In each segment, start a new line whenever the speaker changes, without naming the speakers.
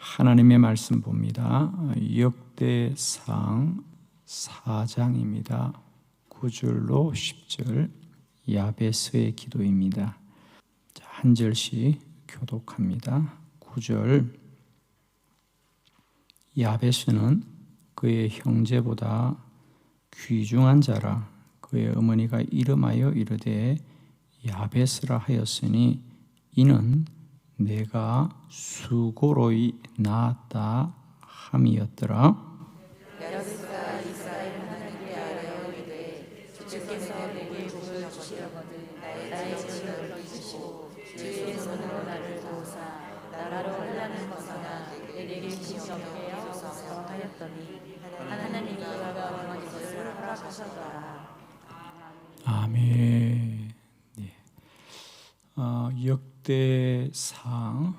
하나님의 말씀 봅니다. 역대상 4장입니다. 9절로 10절 야베스의 기도입니다. 한 절씩 교독합니다. 9절 야베스는 그의 형제보다 귀중한 자라. 그의 어머니가 이름하여 이르되 야베스라 하였으니 이는 내가 수고로이 낳았다 함이었더라.
야베스가 이스라엘 하나님께 아뢰어 이르되 주께서 내게 복을 주시려거든 나의 죄를 잊으시고 주의 손으로 나를 도우사 나라로 혼란을 벗어나 내게 지시 없게 하옵소서 하였더니 하나님이 그가 원하는 것을 허락하셨더라.
아멘. 역대상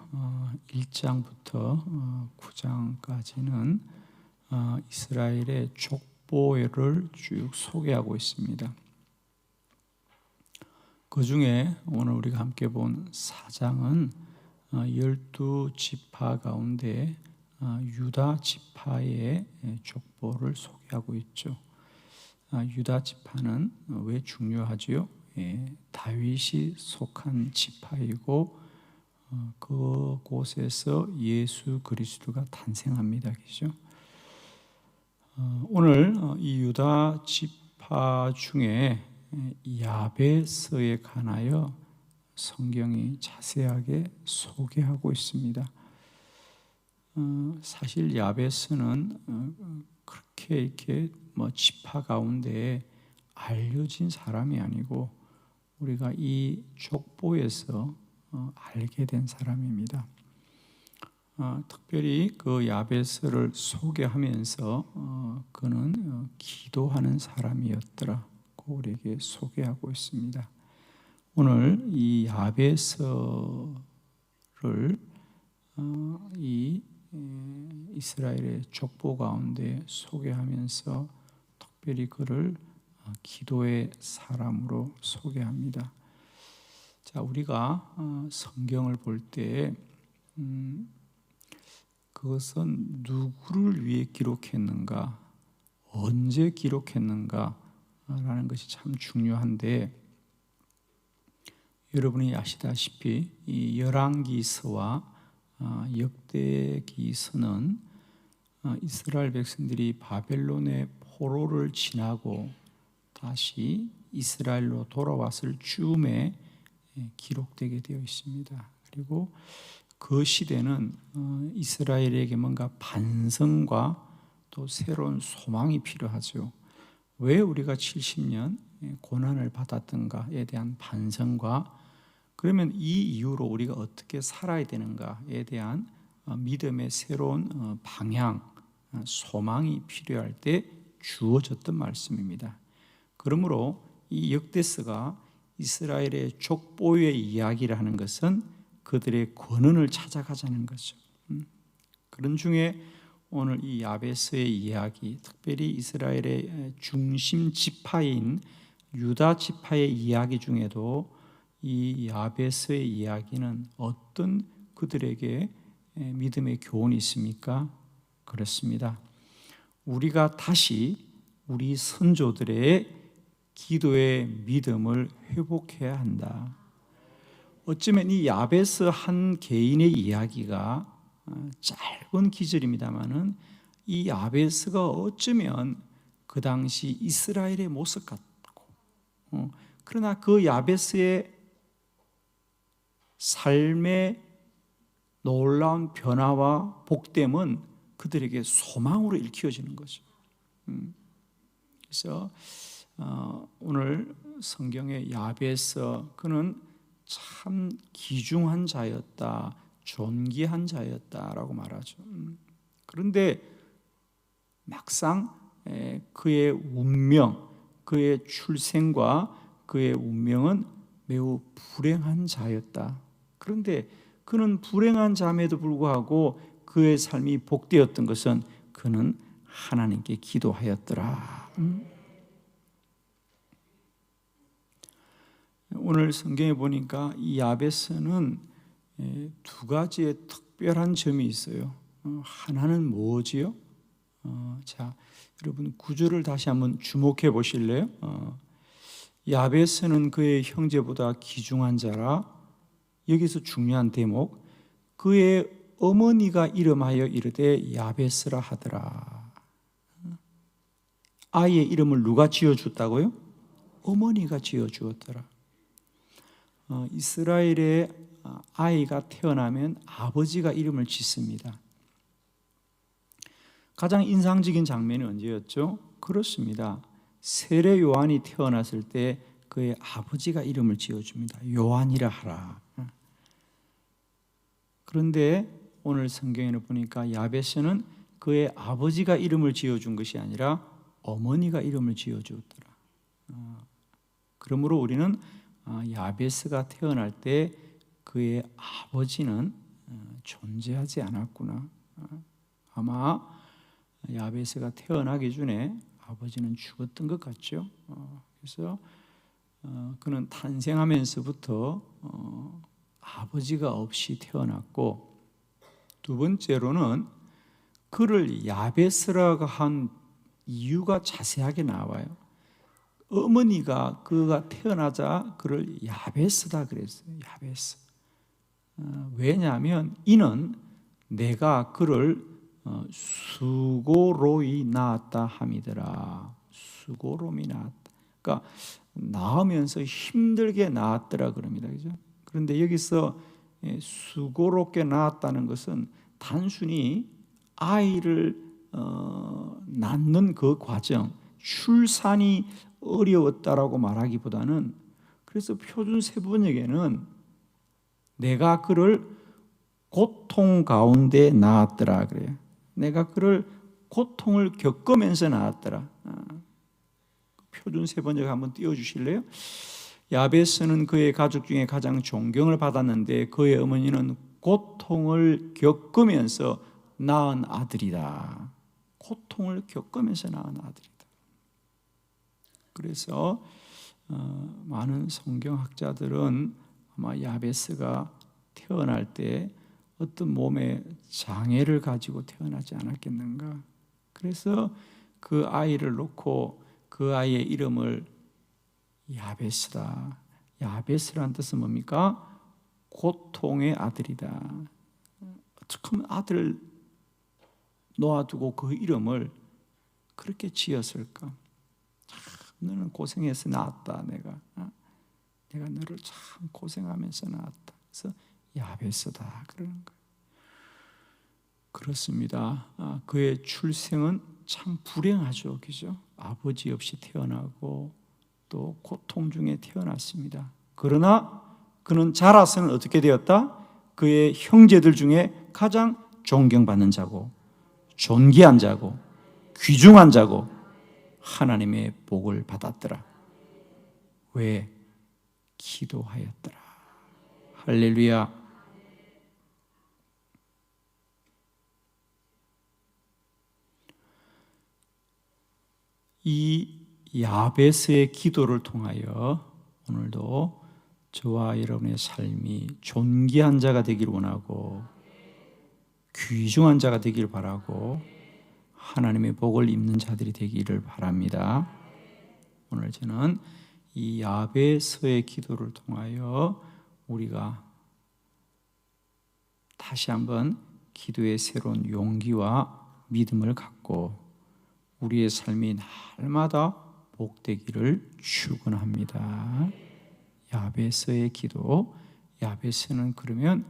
1장부터 9장까지는 이스라엘의 족보를 쭉 소개하고 있습니다. 그 중에 오늘 우리가 함께 본 4장은 12지파 가운데 유다 지파의 족보를 소개하고 있죠. 유다 지파는 왜 중요하지요? 다윗이 속한 지파이고 그곳에서 예수 그리스도가 탄생합니다. 그죠? 오늘 이 유다 지파 중에 야베스에 관하여 성경이 자세하게 소개하고 있습니다. 사실 야베스는 그렇게 이렇게 지파 가운데 알려진 사람이 아니고 우리가 이 족보에서 알게 된 사람입니다. 특별히 그 야베스를 소개하면서 그는 기도하는 사람이었더라고 우리에게 소개하고 있습니다. 오늘 이 야베스를 이 이스라엘의 족보 가운데 소개하면서 특별히 그를 기도의 사람으로 소개합니다. 자, 우리가 성경을 볼 때 그것은 누구를 위해 기록했는가, 언제 기록했는가라는 것이 참 중요한데, 여러분이 아시다시피 이 열왕기서와 역대기서는 이스라엘 백성들이 바벨론의 포로를 지나고 다시 이스라엘로 돌아왔을 즈음에 기록되게 되어 있습니다. 그리고 그 시대는 이스라엘에게 뭔가 반성과 또 새로운 소망이 필요하죠. 왜 우리가 70년 고난을 받았던가에 대한 반성과 그러면 이 이후로 우리가 어떻게 살아야 되는가에 대한 믿음의 새로운 방향, 소망이 필요할 때 주어졌던 말씀입니다. 그러므로 이 역대서가 이스라엘의 족보의 이야기를 하는 것은 그들의 권능을 찾아가자는 거죠. 그런 중에 오늘 이 야베스의 이야기, 특별히 이스라엘의 중심 지파인 유다 지파의 이야기 중에도 이 야베스의 이야기는 어떤 그들에게 믿음의 교훈이 있습니까? 그렇습니다. 우리가 다시 우리 선조들의 기도의 믿음을 회복해야 한다. 어쩌면 이 야베스 한 개인의 이야기가 짧은 기절입니다만은 이 야베스가 어쩌면 그 당시 이스라엘의 모습 같고, 그러나 그 야베스의 삶의 놀라운 변화와 복됨은 그들에게 소망으로 일깨워지는 거죠. 그래서 오늘 성경의 야베스, 그는 참 귀중한 자였다, 존귀한 자였다라고 말하죠. 그런데 막상 그의 운명, 그의 출생과 그의 운명은 매우 불행한 자였다. 그런데 그는 불행한 자임에도 불구하고 그의 삶이 복되었던 것은 그는 하나님께 기도하였더라. 오늘 성경에 보니까 이 야베스는 두 가지의 특별한 점이 있어요. 하나는 뭐지요? 자, 여러분 구절을 다시 한번 주목해 보실래요? 야베스는 그의 형제보다 귀중한 자라. 여기서 중요한 대목, 그의 어머니가 이름하여 이르되 야베스라 하더라. 아이의 이름을 누가 지어줬다고요? 어머니가 지어주었더라. 이스라엘의 아이가 태어나면 아버지가 이름을 짓습니다. 가장 인상적인 장면이 언제였죠? 그렇습니다. 세례 요한이 태어났을 때 그의 아버지가 이름을 지어줍니다. 요한이라 하라. 그런데 오늘 성경에는 보니까 야베스는 그의 아버지가 이름을 지어준 것이 아니라 어머니가 이름을 지어주었더라. 그러므로 우리는 야베스가 태어날 때 그의 아버지는 존재하지 않았구나. 아마 야베스가 태어나기 전에 아버지는 죽었던 것 같죠. 그래서 그는 탄생하면서부터 아버지가 없이 태어났고, 두 번째로는 그를 야베스라고 한 이유가 자세하게 나와요. 어머니가 그가 태어나자 그를 야베스다 그랬어요. 야베스. 왜냐하면 이는 내가 그를 수고로이 낳았다 함이더라. 수고로이 낳았다. 그러니까 낳으면서 힘들게 낳았더라 그럽니다. 그죠? 그런데 여기서 수고롭게 낳았다는 것은 단순히 아이를 낳는 그 과정, 출산이 어려웠다라고 말하기보다는, 그래서 표준 세번역에는 내가 그를 고통 가운데 낳았더라 그래요. 내가 그를 고통을 겪으면서 낳았더라. 표준 세번역 한번 띄워주실래요? 야베스는 그의 가족 중에 가장 존경을 받았는데 그의 어머니는 고통을 겪으면서 낳은 아들이다. 고통을 겪으면서 낳은 아들이다. 그래서 많은 성경학자들은 아마 야베스가 태어날 때 어떤 몸에 장애를 가지고 태어나지 않았겠는가. 그래서 그 아이를 놓고 그 아이의 이름을 야베스다. 야베스라는 뜻은 뭡니까? 고통의 아들이다. 어떻게 하면 아들을 놓아두고 그 이름을 그렇게 지었을까? 너는 고생해서 낳았다. 내가 너를 참 고생하면서 낳았다. 그래서 야베스다 그러는 거예요. 그렇습니다. 그의 출생은 참 불행하죠, 그죠? 아버지 없이 태어나고 또 고통 중에 태어났습니다. 그러나 그는 자라서는 어떻게 되었다? 그의 형제들 중에 가장 존경받는 자고 존귀한 자고 귀중한 자고 하나님의 복을 받았더라. 왜? 기도하였더라. 할렐루야. 이 야베스의 기도를 통하여 오늘도 저와 여러분의 삶이 존귀한 자가 되길 원하고 귀중한 자가 되길 바라고 하나님의 복을 입는 자들이 되기를 바랍니다. 오늘 저는 이 야베스의 기도를 통하여 우리가 다시 한번 기도의 새로운 용기와 믿음을 갖고 우리의 삶이 날마다 복되기를 축원합니다. 야베스의 기도. 야베스는 그러면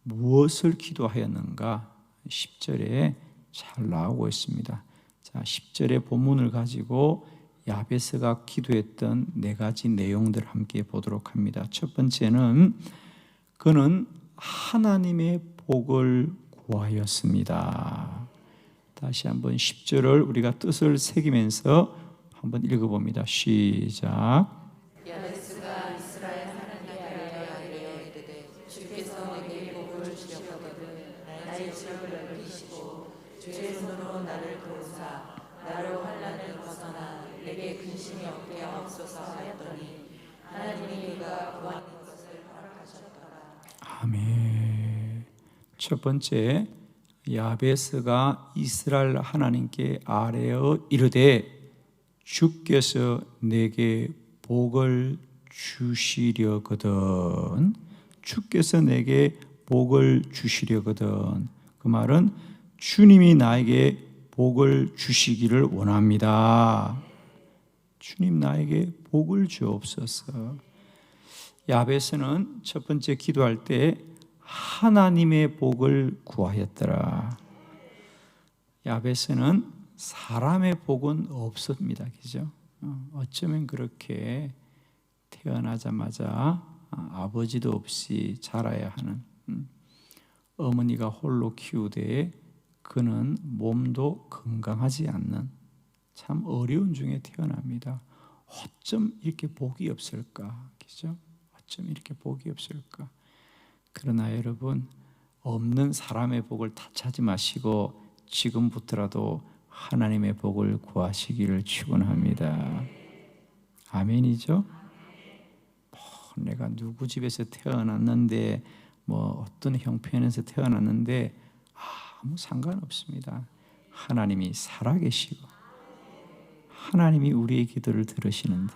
무엇을 기도하였는가? 10절에 잘 나오고 있습니다. 자, 10절의 본문을 가지고 야베스가 기도했던 네 가지 내용들을 함께 보도록 합니다. 첫 번째는 그는 하나님의 복을 구하였습니다. 다시 한번 10절을 우리가 뜻을 새기면서 한번 읽어봅니다. 시작.
야베스가 이스라엘 하나님께 아뢰어 이르되 주께서 내게 복을 주셨거든 나의 죄를 넓히시고 주의 손으로 나를 도우사 나로 환난을 벗어나 내게 근심이 없게 하옵소서 하였더니 하나님이 그가 구하는 것을 허락하셨더라.
아멘. 첫 번째, 야베스가 이스라엘 하나님께 아뢰어 이르되 주께서 내게 복을 주시려거든. 주께서 내게 복을 주시려거든. 그 말은 주님이 나에게 복을 주시기를 원합니다. 주님 나에게 복을 주옵소서. 야베스는 첫 번째 기도할 때 하나님의 복을 구하였더라. 야베스는 사람의 복은 없습니다. 그죠? 어쩌면 그렇게 태어나자마자 아버지도 없이 자라야 하는, 어머니가 홀로 키우되 그는 몸도 건강하지 않는 참 어려운 중에 태어납니다. 어쩜 이렇게 복이 없을까? 그죠? 어쩜 이렇게 복이 없을까? 그러나 여러분, 없는 사람의 복을 탓하지 마시고 지금부터라도 하나님의 복을 구하시기를 축원합니다. 아멘이죠? 내가 누구 집에서 태어났는데, 어떤 형편에서 태어났는데 아무 상관없습니다. 하나님이 살아계시고 하나님이 우리의 기도를 들으시는데,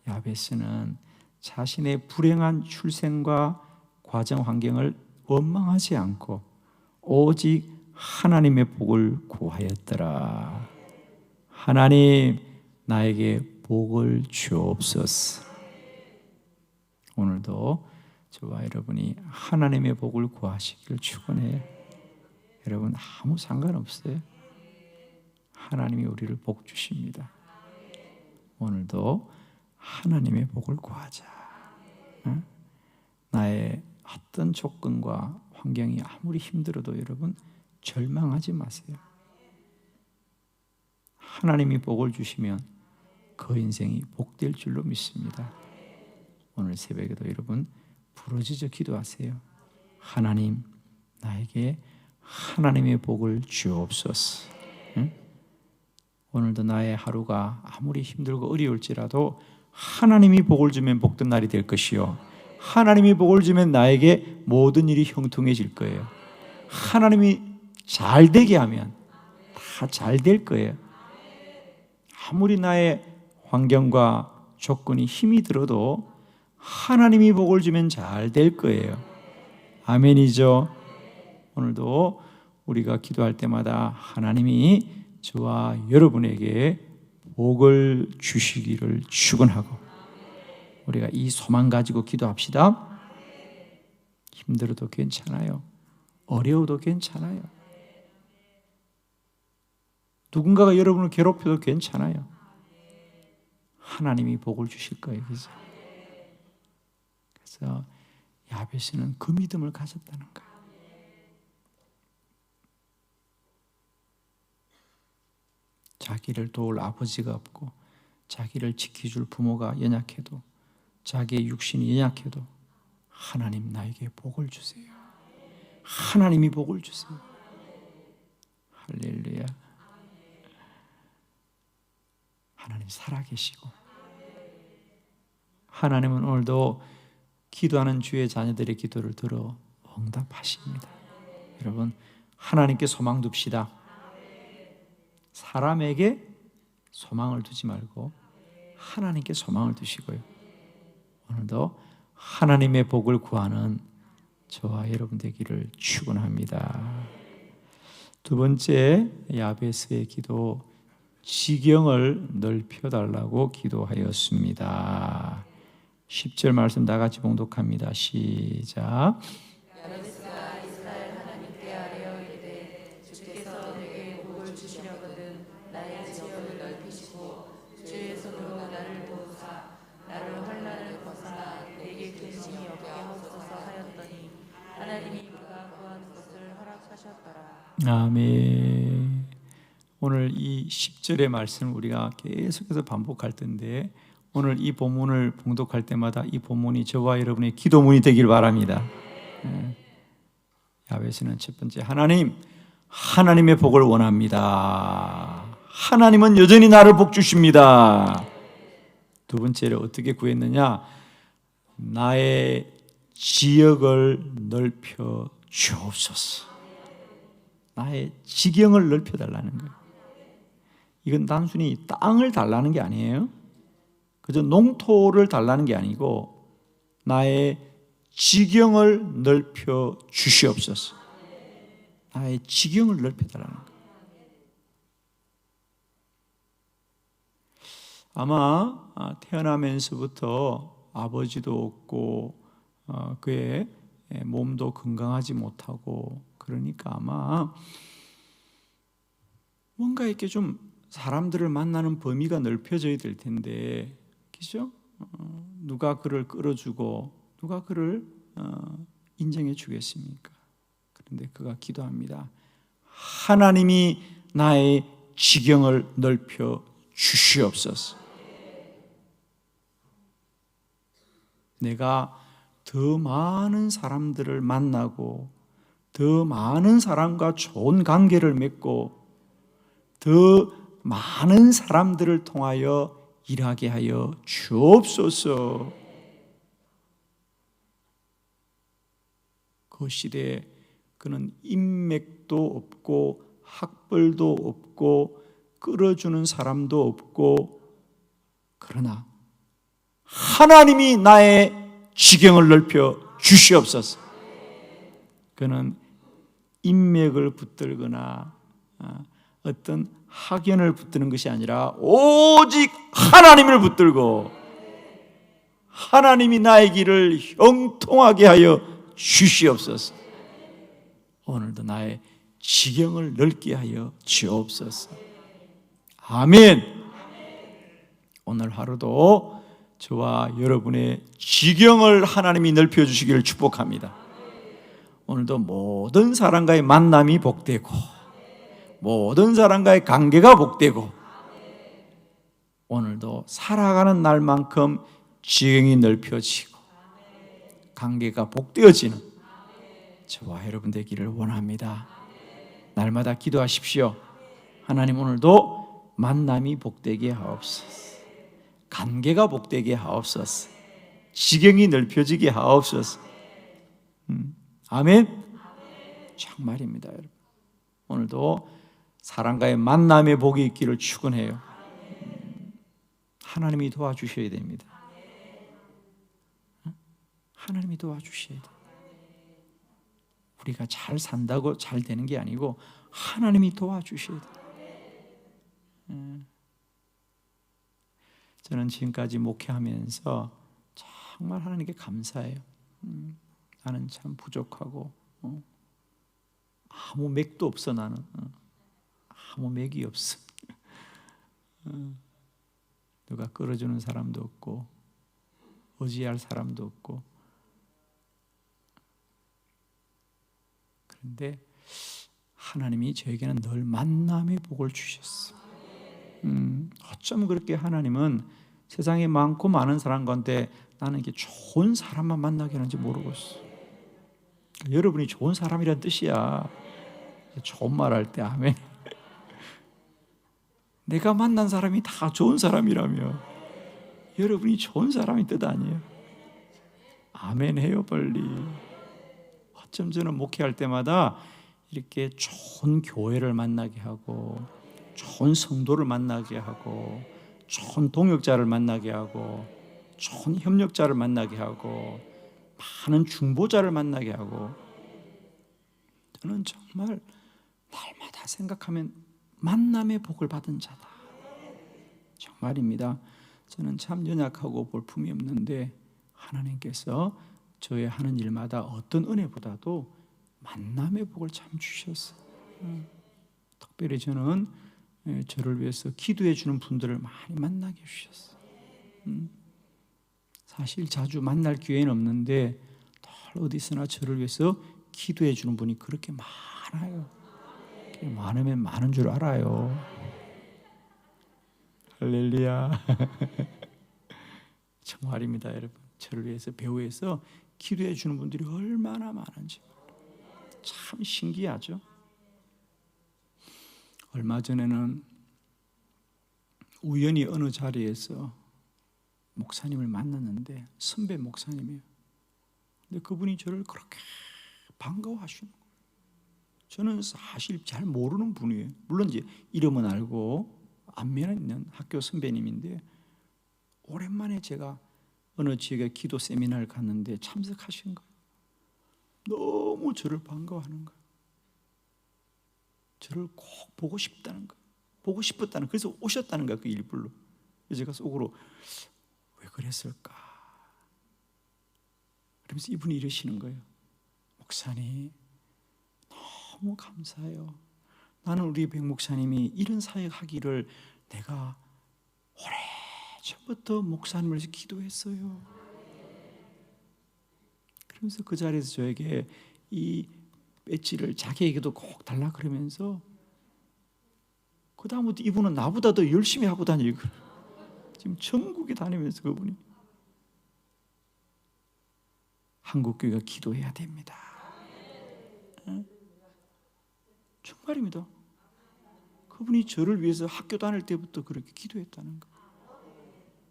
야베스는 자신의 불행한 출생과 과정 환경을 원망하지 않고 오직 하나님의 복을 구하였더라. 하나님 나에게 복을 주옵소서. 오늘도 저와 여러분이 하나님의 복을 구하시기를 축원해요. 여러분 아무 상관없어요. 하나님이 우리를 복 주십니다. 오늘도 하나님의 복을 구하자. 나의 어떤 조건과 환경이 아무리 힘들어도 여러분 절망하지 마세요. 하나님이 복을 주시면 그 인생이 복될 줄로 믿습니다. 오늘 새벽에도 여러분 부르짖어 기도하세요. 하나님 나에게 하나님의 복을 주옵소서. 오늘도 나의 하루가 아무리 힘들고 어려울지라도 하나님이 복을 주면 복된 날이 될 것이요, 하나님이 복을 주면 나에게 모든 일이 형통해질 거예요. 하나님이 잘 되게 하면 다 잘 될 거예요. 아무리 나의 환경과 조건이 힘이 들어도 하나님이 복을 주면 잘 될 거예요. 아멘이죠? 오늘도 우리가 기도할 때마다 하나님이 저와 여러분에게 복을 주시기를 축원하고, 우리가 이 소망 가지고 기도합시다. 힘들어도 괜찮아요. 어려워도 괜찮아요. 누군가가 여러분을 괴롭혀도 괜찮아요. 하나님이 복을 주실 거예요. 그죠? 그래서 야베스는 그 믿음을 가졌다는 거예요. 자기를 도울 아버지가 없고, 자기를 지켜줄 부모가 연약해도, 자기의 육신이 연약해도 하나님 나에게 복을 주세요. 하나님이 복을 주세요. 할렐루야. 하나님 살아계시고, 하나님은 오늘도 기도하는 주의 자녀들의 기도를 들어 응답하십니다. 여러분 하나님께 소망 둡시다. 사람에게 소망을 두지 말고 하나님께 소망을 두시고요, 오늘도 하나님의 복을 구하는 저와 여러분 되기를 축원합니다. 두 번째, 야베스의 기도, 지경을 넓혀달라고 기도하였습니다. 10절 말씀 다 같이 봉독합니다. 시작.
야베스가 이스라엘 하나님께 아뢰어 이르되 주께서 내게 복을 주시려거든 나의 지역을 넓히시고 주의 손으로 나를 도우사 나를 환난을 벗어나 내게 근심이 없게 하소서 하였더니 하나님이 그가 구하는 것을 허락하셨더라.
아멘. 오늘 이 10절의 말씀을 우리가 계속해서 반복할 텐데, 오늘 이 본문을 봉독할 때마다 이 본문이 저와 여러분의 기도문이 되길 바랍니다. 야베스는 첫 번째, 하나님의 복을 원합니다. 하나님은 여전히 나를 복 주십니다. 두 번째로 어떻게 구했느냐? 나의 지역을 넓혀 주옵소서. 나의 지경을 넓혀달라는 거예요. 이건 단순히 땅을 달라는 게 아니에요. 그저 농토를 달라는 게 아니고 나의 지경을 넓혀 주시옵소서. 나의 지경을 넓혀달라는 거예요. 아마 태어나면서부터 아버지도 없고 그의 몸도 건강하지 못하고 그러니까 아마 뭔가 이렇게 좀 사람들을 만나는 범위가 넓혀져야 될 텐데, 그죠? 누가 그를 끌어주고 누가 그를 인정해 주겠습니까? 그런데 그가 기도합니다. 하나님이 나의 지경을 넓혀 주시옵소서. 내가 더 많은 사람들을 만나고 더 많은 사람과 좋은 관계를 맺고 더 많은 사람들을 통하여 일하게 하여 주옵소서. 그 시대에 그는 인맥도 없고 학벌도 없고 끌어주는 사람도 없고, 그러나 하나님이 나의 지경을 넓혀 주시옵소서. 그는 인맥을 붙들거나 어떤 학연을 붙드는 것이 아니라 오직 하나님을 붙들고 하나님이 나의 길을 형통하게 하여 주시옵소서. 오늘도 나의 지경을 넓게 하여 주옵소서. 아멘. 오늘 하루도 저와 여러분의 지경을 하나님이 넓혀 주시기를 축복합니다. 오늘도 모든 사람과의 만남이 복되고 모든 사람과의 관계가 복되고 오늘도 살아가는 날만큼 지경이 넓혀지고 관계가 복되어지는 저와 여러분 되기를 원합니다. 날마다 기도하십시오. 하나님, 오늘도 만남이 복되게 하옵소서. 관계가 복되게 하옵소서. 지경이 넓혀지게 하옵소서. 아멘. 정말입니다, 여러분. 오늘도 사람과의 만남의 복이 있기를 축원해요. 하나님이 도와주셔야 됩니다. 하나님이 도와주셔야 돼요. 우리가 잘 산다고 잘 되는 게 아니고 하나님이 도와주셔야 돼요. 저는 지금까지 목회하면서 정말 하나님께 감사해요. 나는 참 부족하고 아무 맥도 없어. 나는 아무 맥이 없어. 누가 끌어주는 사람도 없고 의지할 사람도 없고. 그런데 하나님이 저에게는 늘 만남의 복을 주셨어. 어쩜 그렇게 하나님은 세상에 많고 많은 사람 가운데 나는 이게 좋은 사람만 만나게 하는지 모르겠어. 여러분이 좋은 사람이란 뜻이야. 좋은 말 할 때 아멘. 내가 만난 사람이 다 좋은 사람이라며 여러분이 좋은 사람이 뜻 아니에요. 아멘 해요 빨리. 어쩜 저는 목회할 때마다 이렇게 좋은 교회를 만나게 하고 좋은 성도를 만나게 하고 좋은 동역자를 만나게 하고 좋은 협력자를 만나게 하고 많은 중보자를 만나게 하고, 저는 정말 날마다 생각하면 만남의 복을 받은 자다. 정말입니다. 저는 참 연약하고 볼품이 없는데 하나님께서 저의 하는 일마다 어떤 은혜보다도 만남의 복을 참 주셨어요. 특별히 저는 저를 위해서 기도해 주는 분들을 많이 만나게 해주셨어요. 사실 자주 만날 기회는 없는데 어디서나 저를 위해서 기도해 주는 분이 그렇게 많아요. 많으면 많은 줄 알아요. 할렐루야. 정말입니다, 여러분. 저를 위해서 배후에서 기도해 주는 분들이 얼마나 많은지 참 신기하죠. 얼마 전에는 우연히 어느 자리에서 목사님을 만났는데 선배 목사님이에요. 근데 그분이 저를 그렇게 반가워하시는 거예요. 저는 사실 잘 모르는 분이에요. 물론 이제 이름은 알고 안면에 있는 학교 선배님인데, 오랜만에 제가 어느 지역에 기도 세미나를 갔는데 참석하신 거예요. 너무 저를 반가워하는 거예요. 저를 꼭 보고 싶다는 거예요. 보고 싶었다는, 그래서 오셨다는 거예요. 그 일불로. 그래서 제가 속으로 왜 그랬을까? 그러면서 이분이 이러시는 거예요. 목사님, 너무 감사해요. 나는 우리 백 목사님이 이런 사역하기를 내가 오래전부터 목사님을 위해서 기도했어요. 그러면서 그 자리에서 저에게 이 배지를 자기에게도 꼭 달라 그러면서, 그 다음부터 이분은 나보다 더 열심히 하고 다니고, 지금 전국에 다니면서 그분이 한국교회가 기도해야 됩니다. 정말입니다. 그분이 저를 위해서 학교 다닐 때부터 그렇게 기도했다는 거예요.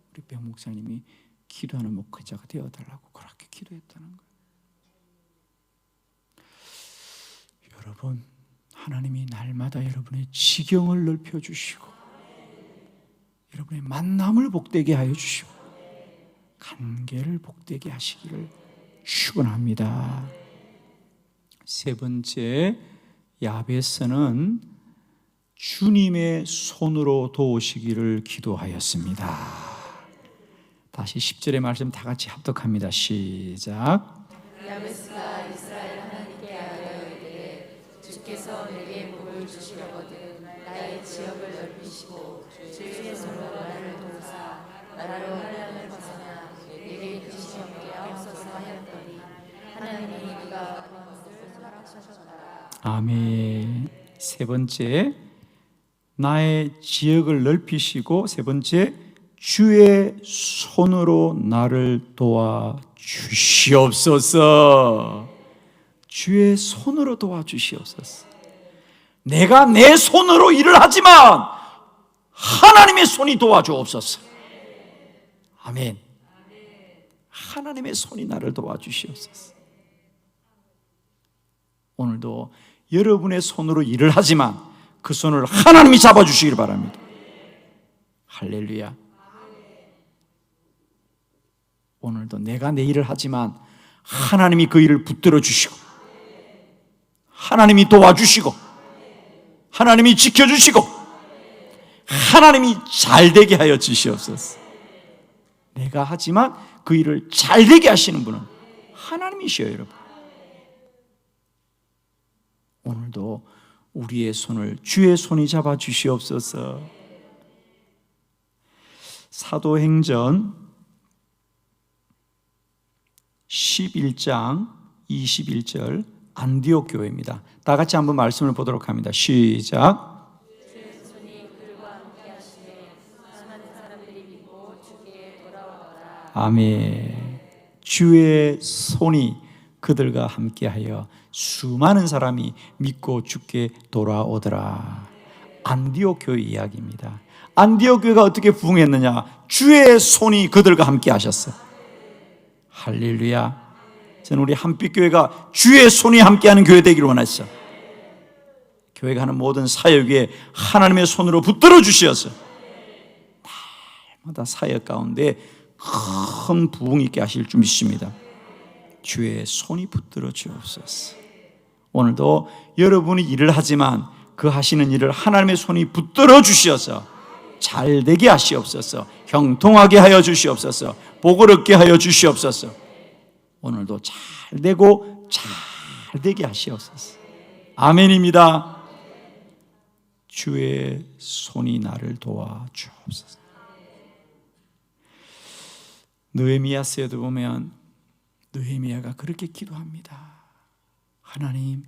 우리 백 목사님이 기도하는 목회자가 되어달라고 그렇게 기도했다는 거예요. 여러분, 하나님이 날마다 여러분의 지경을 넓혀주시고 여러분의 만남을 복되게 하여 주시고 관계를 복되게 하시기를 축원합니다. 세 번째, 야베스는 주님의 손으로 도우시기를 기도하였습니다. 다시 10절의 말씀 다 같이 합독합니다. 시작.
야베스가 이스라엘 하나님께 아뢰어 이르되 주께서 내게 복을 주시려거든 나의 지역을 넓히시고 주의 손으로 나를 도우사 나로 환난을 벗어나 내게 근심이 없게 하옵소서 하였더니 하나님이 네가 그것을 허락하셨더라.
아멘. 세 번째, 나의 지역을 넓히시고, 세 번째, 주의 손으로 나를 도와 주시옵소서. 주의 손으로 도와 주시옵소서. 내가 내 손으로 일을 하지만 하나님의 손이 도와주옵소서. 아멘. 하나님의 손이 나를 도와주시옵소서. 오늘도 여러분의 손으로 일을 하지만 그 손을 하나님이 잡아주시길 바랍니다. 할렐루야. 오늘도 내가 내 일을 하지만 하나님이 그 일을 붙들어 주시고 하나님이 도와주시고 하나님이 지켜주시고 하나님이 잘되게 하여 주시옵소서. 내가 하지만 그 일을 잘되게 하시는 분은 하나님이시여요. 여러분, 오늘도 우리의 손을 주의 손이 잡아 주시옵소서. 사도행전 11장 21절 안디옥 교회입니다. 다 같이 한번 말씀을 보도록 합니다. 시작.
주의 손이 그들과 함께 하시되 수많은 사람들이 믿고 주께 돌아오더라.
아멘. 주의 손이 그들과 함께하여 수많은 사람이 믿고 주께 돌아오더라. 안디옥 교회 이야기입니다. 안디옥 교회가 어떻게 부흥했느냐? 주의 손이 그들과 함께 하셨어요. 할렐루야. 저는 우리 한빛교회가 주의 손이 함께하는 교회 되기를 원했어요. 교회가 하는 모든 사역 위에 하나님의 손으로 붙들어 주시어서 날마다 사역 가운데 큰 부흥 있게 하실 줄 믿습니다. 주의 손이 붙들어 주옵소서. 오늘도 여러분이 일을 하지만 그 하시는 일을 하나님의 손이 붙들어 주시어서 잘되게 하시옵소서. 형통하게 하여 주시옵소서. 복을 얻게 하여 주시옵소서. 오늘도 잘되고 잘되게 하시옵소서. 아멘입니다. 주의 손이 나를 도와 주옵소서. 느헤미야서에도 보면 느헤미야가 그렇게 기도합니다. 하나님,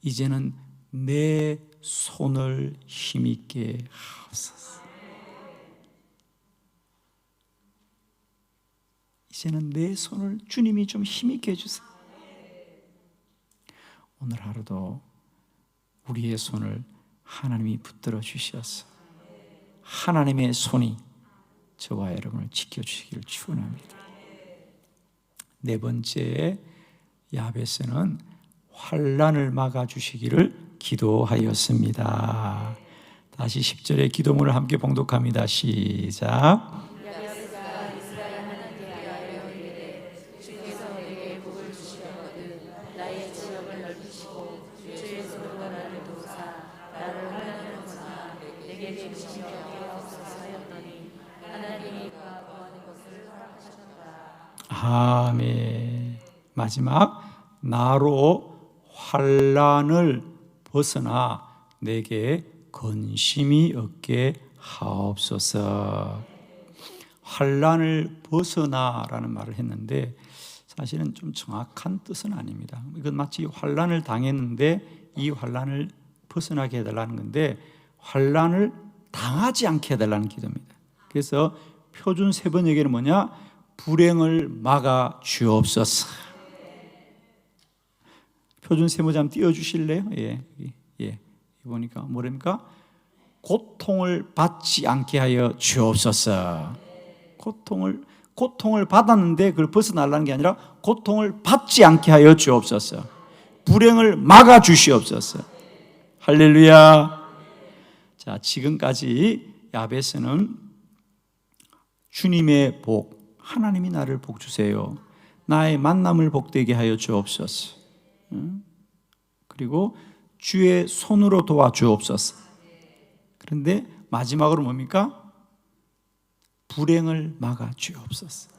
이제는 내 손을 힘있게 하옵소서. 이제는 내 손을 주님이 좀 힘있게 해주세요. 오늘 하루도 우리의 손을 하나님이 붙들어 주셔서 하나님의 손이 저와 여러분을 지켜주시기를 축원합니다. 네 번째, 야베스는 환난을 막아주시기를 기도하였습니다. 다시 10절의 기도문을 함께 봉독합니다. 시작. 아멘. 마지막, 나로 환난을 벗어나 내게 근심이 없게 하옵소서. 환난을 벗어나라는 말을 했는데 사실은 좀 정확한 뜻은 아닙니다. 이건 마치 환난을 당했는데 이 환난을 벗어나게 해달라는 건데 환난을 당하지 않게 해달라는 기도입니다. 그래서 표준 세 번역에는 뭐냐? 불행을 막아 주옵소서. 표준 세 번역 한번 띄워주실래요? 예. 보니까 뭐랍니까? 고통을 받지 않게 하여 주옵소서. 고통을 받았는데 그걸 벗어나려는 게 아니라 고통을 받지 않게 하여 주옵소서. 불행을 막아 주시옵소서. 할렐루야. 자, 지금까지 야베스는 주님의 복, 하나님이 나를 복 주세요. 나의 만남을 복되게 하여 주옵소서. 그리고 주의 손으로 도와주옵소서. 그런데 마지막으로 뭡니까? 불행을 막아 주옵소서.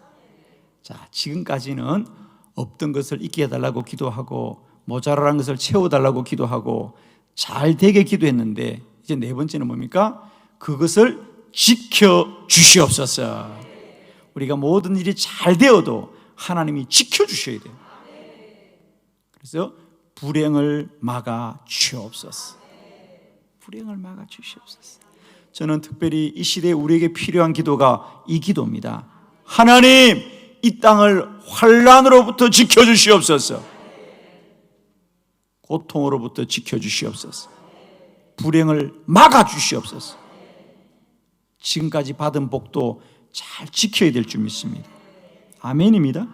자, 지금까지는 없던 것을 있게 해달라고 기도하고 모자란 것을 채워달라고 기도하고 잘 되게 기도했는데 이제 네 번째는 뭡니까? 그것을 지켜주시옵소서. 우리가 모든 일이 잘 되어도 하나님이 지켜주셔야 돼요. 그래서 불행을 막아 주옵소서. 불행을 막아 주시옵소서. 저는 특별히 이 시대에 우리에게 필요한 기도가 이 기도입니다. 하나님, 이 땅을 환난으로부터 지켜주시옵소서. 고통으로부터 지켜주시옵소서. 불행을 막아 주시옵소서. 지금까지 받은 복도 잘 지켜야 될 줄 믿습니다. 아멘입니다.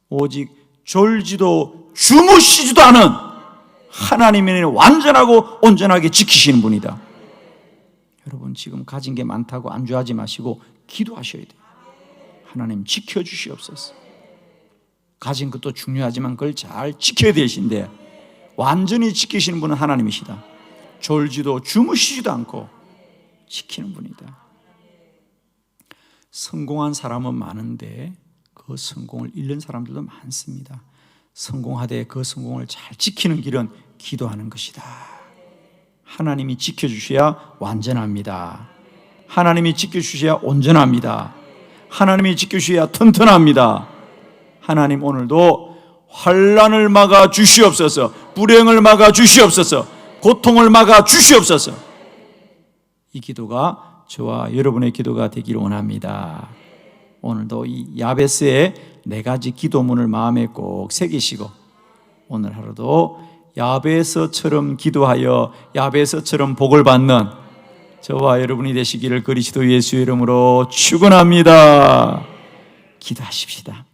오직 졸지도 주무시지도 않은 하나님의 완전하고 온전하게 지키시는 분이다. 여러분, 지금 가진 게 많다고 안주하지 마시고 기도하셔야 돼요. 하나님 지켜주시옵소서. 가진 것도 중요하지만 그걸 잘 지켜야 되신데 완전히 지키시는 분은 하나님이시다. 졸지도 주무시지도 않고 지키는 분이다. 성공한 사람은 많은데 그 성공을 잃는 사람들도 많습니다. 성공하되 그 성공을 잘 지키는 길은 기도하는 것이다. 하나님이 지켜주셔야 완전합니다. 하나님이 지켜주셔야 온전합니다. 하나님이 지켜주셔야 튼튼합니다. 하나님, 오늘도 환난을 막아 주시옵소서. 불행을 막아 주시옵소서. 고통을 막아 주시옵소서. 이 기도가 저와 여러분의 기도가 되기를 원합니다. 오늘도 이 야베스의 네 가지 기도문을 마음에 꼭 새기시고 오늘 하루도 야베스처럼 기도하여 야베스처럼 복을 받는 저와 여러분이 되시기를 그리스도 예수의 이름으로 축원합니다. 기도하십시다.